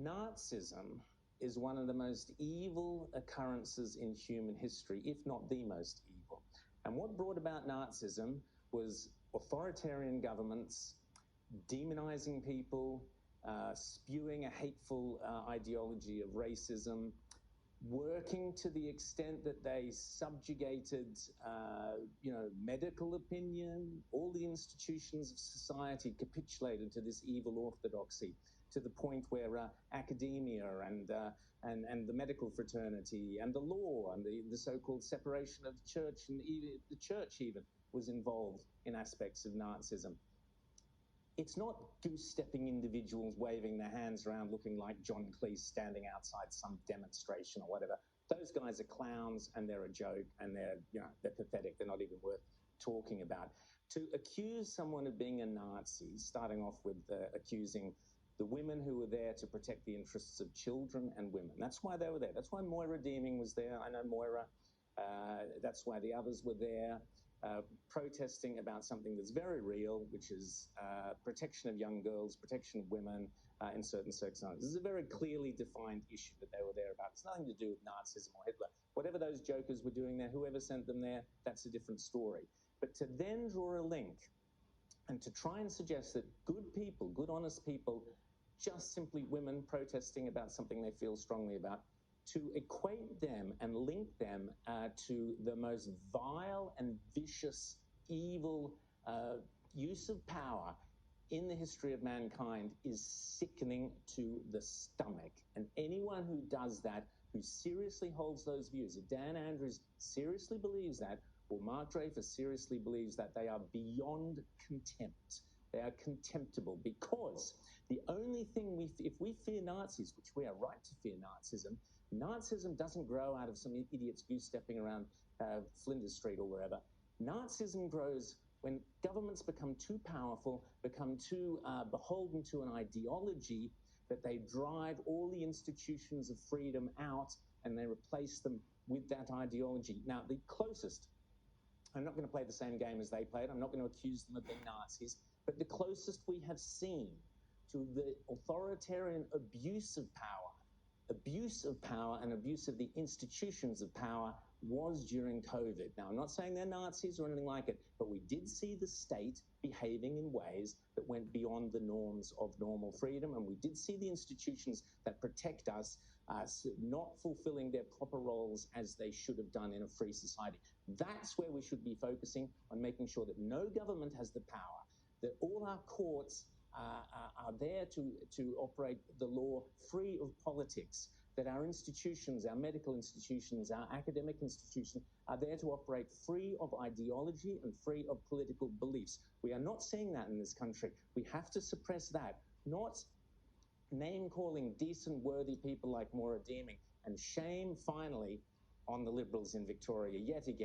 Nazism is one of the most evil occurrences in human history, if not the most evil. And what brought about Nazism was authoritarian governments demonizing people, spewing a hateful ideology of racism, working to the extent that they subjugated, medical opinion. All the institutions of society capitulated to this evil orthodoxy, to the point where academia and the medical fraternity and the law and the so-called separation of the church, and even the church even was involved in aspects of Nazism. It's not goose-stepping individuals waving their hands around looking like John Cleese standing outside some demonstration or whatever. Those guys are clowns and they're a joke and they're pathetic. They're not even worth talking about. To accuse someone of being a Nazi, starting off with accusing the women who were there to protect the interests of children and women. That's why they were there. That's why Moira Deeming was there. I know Moira. That's why the others were there. Protesting about something that's very real, which is protection of young girls, protection of women in certain circumstances. This is a very clearly defined issue that they were there about. It's nothing to do with Nazism or Hitler. Whatever those jokers were doing there, whoever sent them there, that's a different story. But to then draw a link and to try and suggest that good people, good, honest people, just simply women protesting about something they feel strongly about, to equate them and link them to the most vile and vicious, evil use of power in the history of mankind is sickening to the stomach. And anyone who does that, who seriously holds those views, if Dan Andrews seriously believes that, or Mark Dreyfus seriously believes that, they are beyond contempt. They are contemptible, because the only thing if we fear Nazis, which we are right to fear Nazism doesn't grow out of some idiots goose-stepping around Flinders Street or wherever. Nazism grows when governments become too powerful, become too beholden to an ideology, that they drive all the institutions of freedom out and they replace them with that ideology. Now, the closest, I'm not going to play the same game as they played. I'm not going to accuse them of being Nazis. But the closest we have seen to the authoritarian abuse of power and abuse of the institutions of power was during COVID. Now, I'm not saying they're Nazis or anything like it, but we did see the state behaving in ways that went beyond the norms of normal freedom, and we did see the institutions that protect us not fulfilling their proper roles as they should have done in a free society. That's where we should be focusing, on making sure that no government has the power, that all our courts are there to operate the law free of politics, that our institutions, our medical institutions, our academic institutions are there to operate free of ideology and free of political beliefs. We are not seeing that in this country. We have to suppress that, not name-calling decent, worthy people like Moira Deeming. And shame, finally, on the Liberals in Victoria yet again.